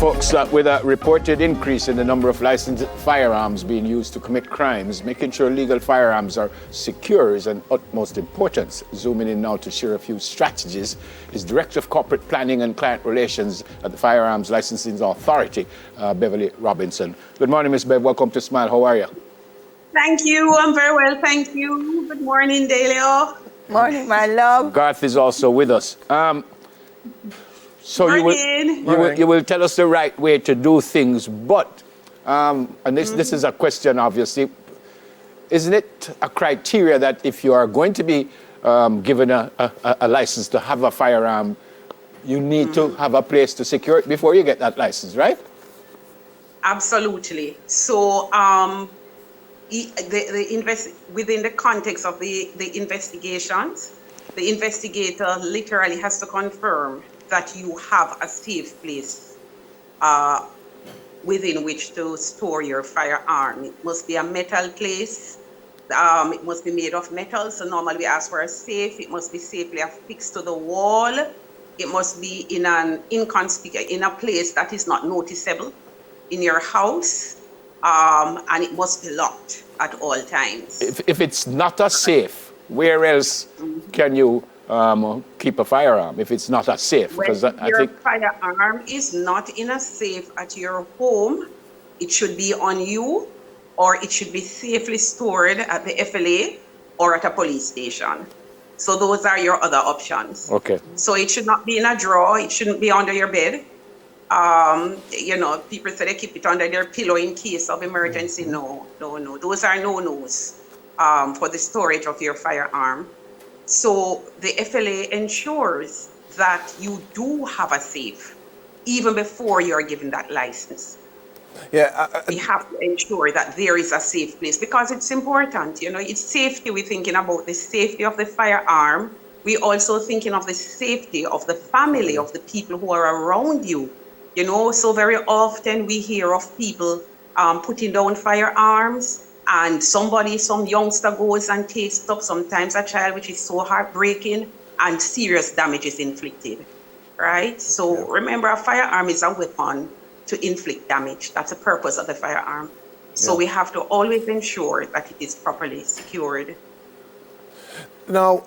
folks, with a reported increase in the number of licensed firearms being used to commit crimes, making sure legal firearms are secure is an utmost importance. Zooming in now to share a few strategies is Director of Corporate Planning and Client Relations at the Firearms Licensing Authority, Beverly Robinson. Good morning, Ms. Bev. Welcome to Smile. How are you? Thank you. I'm very well, thank you. Good morning, Delio. Morning, my love. Garth is also with us. So you will tell us the right way to do things, but, and this is a question, obviously, isn't it a criteria that if you are going to be given a license to have a firearm, you need to have a place to secure it before you get that license, right? Absolutely. So within the context of the investigations, the investigator literally has to confirm that you have a safe place within which to store your firearm. It must be a metal place. It must be made of metal. So normally we ask for a safe. It must be safely affixed to the wall. It must be in a place that is not noticeable in your house. And it must be locked at all times. If it's not a safe, where else can you keep a firearm if it's not a safe? Because your firearm is not in a safe at your home, it should be on you, or it should be safely stored at the FLA or at a police station. So those are your other options. Okay. So it should not be in a drawer. It shouldn't be under your bed. You know, people say they keep it under their pillow in case of emergency. No. Those are no-nos for the storage of your firearm. So the FLA ensures that you do have a safe even before you're given that license. Yeah, we have to ensure that there is a safe place because it's important. You know, it's safety. We're thinking about the safety of the firearm. We're also thinking of the safety of the family, of the people who are around you. You know, so very often we hear of people putting down firearms, and some youngster goes and takes it up, sometimes a child, which is so heartbreaking, and serious damage is inflicted, right? So remember, a firearm is a weapon to inflict damage. That's the purpose of the firearm. So we have to always ensure that it is properly secured. Now,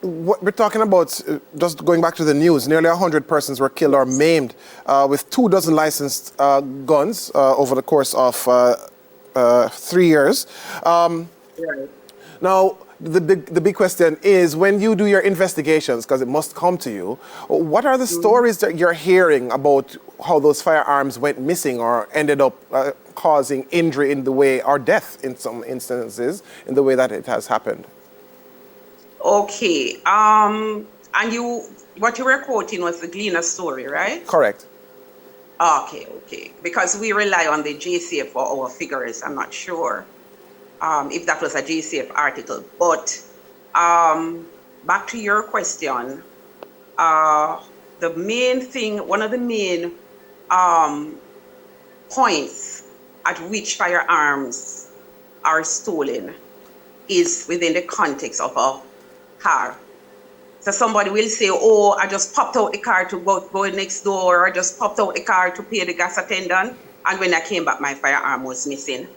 what we're talking about, just going back to the news, nearly 100 persons were killed or maimed with 24 licensed guns over the course of 3 years. Now, the big question is, when you do your investigations, because it must come to you, what are the stories that you're hearing about how those firearms went missing or ended up causing injury in the way, or death in some instances, in the way that it has happened? Okay, and what you were quoting was the Gleaner story, right? Correct. Okay, because we rely on the JCF for our figures. I'm not sure if that was a JCF article, but back to your question, the main thing, one of the main points at which firearms are stolen is within the context of a car. So somebody will say, oh, I just popped out the car to go next door, or I just popped out the car to pay the gas attendant, and when I came back, my firearm was missing.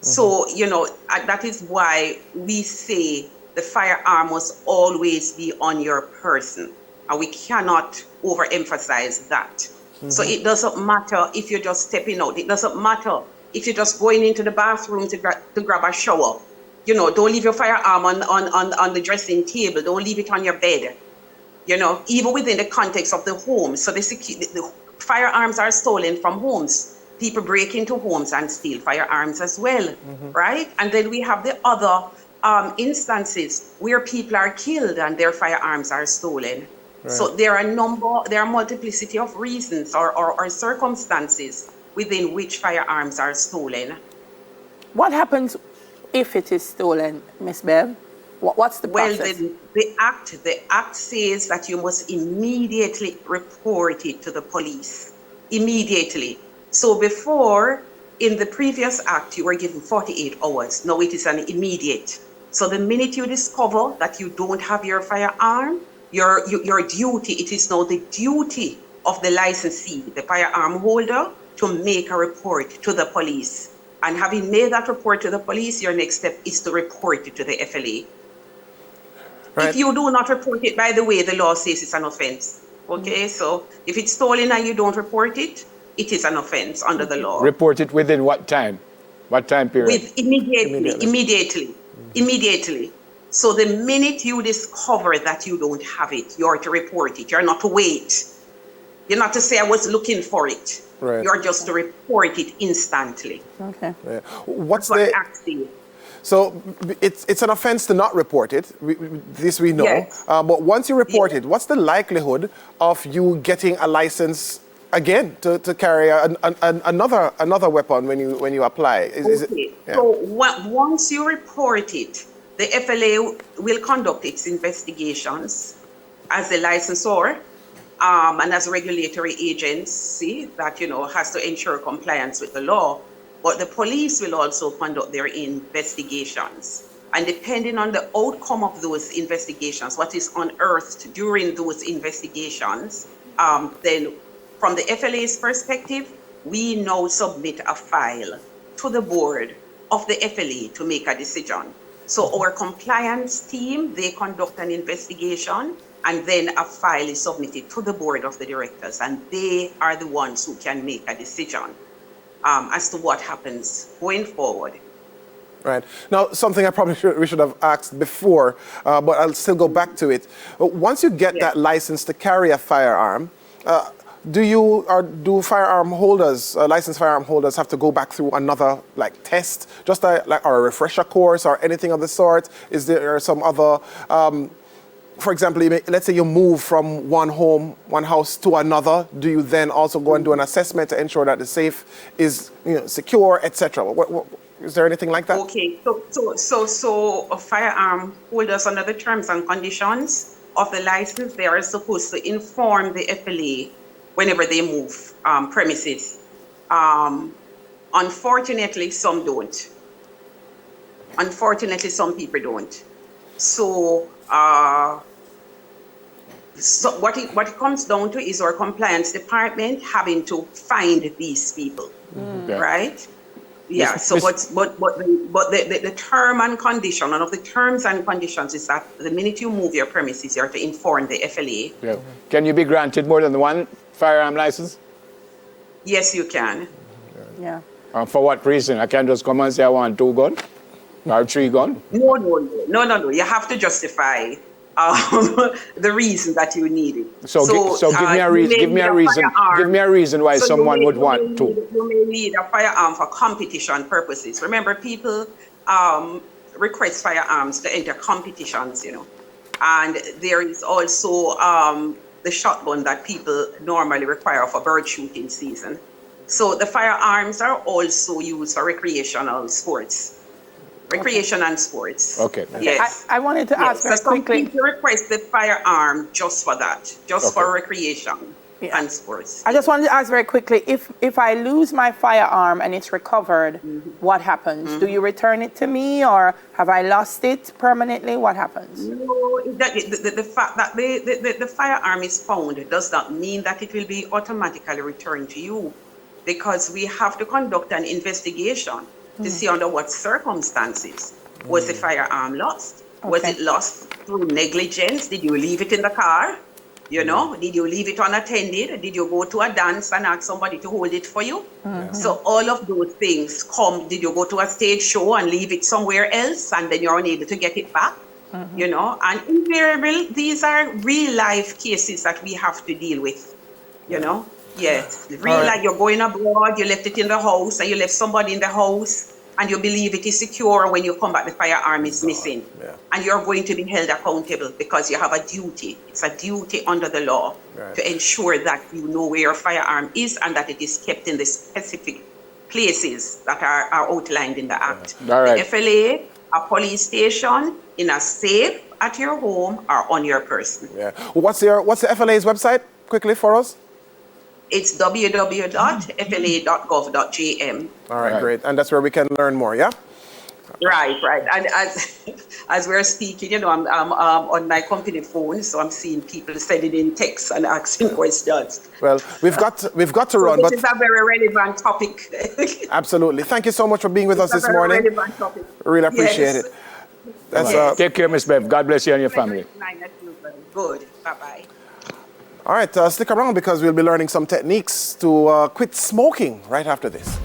So, you know, that is why we say the firearm must always be on your person, and we cannot overemphasize that. So it doesn't matter if you're just stepping out. It doesn't matter if you're just going into the bathroom to grab a shower. You know, don't leave your firearm on the dressing table. Don't leave it on your bed. You know, even within the context of the home. So the firearms are stolen from homes. People break into homes and steal firearms as well, right? And then we have the other instances where people are killed and their firearms are stolen. Right. So there are multiplicity of reasons or circumstances within which firearms are stolen. What happens if it is stolen, Miss Bev? What's the process? Well, the act says that you must immediately report it to the police. Immediately. So before, in the previous act, you were given 48 hours. Now it is an immediate. So the minute you discover that you don't have your firearm, your duty, it is now the duty of the licensee, the firearm holder, to make a report to the police. And having made that report to the police, your next step is to report it to the FLA. Right. If you do not report it, by the way, the law says it's an offense. Okay, so if it's stolen and you don't report it, it is an offense under the law. Report it within what time? What time period? Immediately. So the minute you discover that you don't have it, you're to report it. You're not to wait. You're not to say, I was looking for it. Right. You're just to report it instantly. Okay. Yeah. That's what the Act says. So it's an offense to not report it. This we know. Yes. But once you report Yes. it, what's the likelihood of you getting a license again to carry another weapon when you apply? Is it, yeah. So once you report it, the FLA will conduct its investigations as the licensor and as a regulatory agency that has to ensure compliance with the law. But the police will also conduct their investigations. And depending on the outcome of those investigations, what is unearthed during those investigations, then from the FLA's perspective, we now submit a file to the board of the FLA to make a decision. So our compliance team, they conduct an investigation, and then a file is submitted to the board of the directors, and they are the ones who can make a decision as to what happens going forward. Right. Now, something I probably we should have asked before, but I'll still go back to it. Once you get that license to carry a firearm, do firearm holders, licensed firearm holders, have to go back through another test, just or a refresher course or anything of the sort? Is there some other, for example, let's say you move from one house to another, do you then also go and do an assessment to ensure that the safe is secure, etc.? Is there anything like that? Okay, so firearm holders, under the terms and conditions of the license, they are supposed to inform the FLA whenever they move premises. Unfortunately, some don't. Unfortunately, some people don't. So what it comes down to is our compliance department having to find these people, right? Yeah. So, but the term and condition, one of the terms and conditions is that the minute you move your premises, you have to inform the FLA. Yeah. Can you be granted more than one firearm license? Yes, you can. Yeah. For what reason? I can't just come and say I want 2 guns or 3 guns? No. You have to justify the reason that you need it. So give me a reason. Give me a reason why someone would want to. You may need a firearm for competition purposes. Remember, people request firearms to enter competitions, and there is also the shotgun that people normally require for bird shooting season. So the firearms are also used for recreational sports. Recreation and sports. Okay. Yes. I wanted to ask very quickly. Some people request the firearm just for that, for recreation and sports. I just wanted to ask very quickly, if I lose my firearm and it's recovered, what happens? Do you return it to me, or have I lost it permanently? What happens? No, the fact that the firearm is found does not mean that it will be automatically returned to you, because we have to conduct an investigation to see under what circumstances was the firearm lost. Okay. Was it lost through negligence? Did you leave it in the car? Did you leave it unattended? Did you go to a dance and ask somebody to hold it for you? So all of those things come. Did you go to a stage show and leave it somewhere else and then you're unable to get it back? And invariably, these are real life cases that we have to deal with, Yes, like you're going abroad, you left it in the house, and you left somebody in the house, and you believe it is secure. When you come back, the firearm is missing. Yeah. And you're going to be held accountable because you have a duty. It's a duty under the law to ensure that you know where your firearm is and that it is kept in the specific places that are outlined in the Act. All right. The FLA, a police station, in a safe at your home or on your person. Yeah. What's the FLA's website, quickly, for us? It's www.fla.gov.gm. All right, great. And that's where we can learn more, yeah? Right, right. And as we're speaking, you know, I'm on my company phone, so I'm seeing people sending in texts and asking questions. Well, we've got to run, This but is a very relevant topic. absolutely. Thank you so much for being with us this morning. Relevant topic. Really appreciate Yes. it. That's Yes. Take care, Miss Bev. God bless you and your family. Good. Bye-bye. all right. Stick around because we'll be learning some techniques to quit smoking right after this.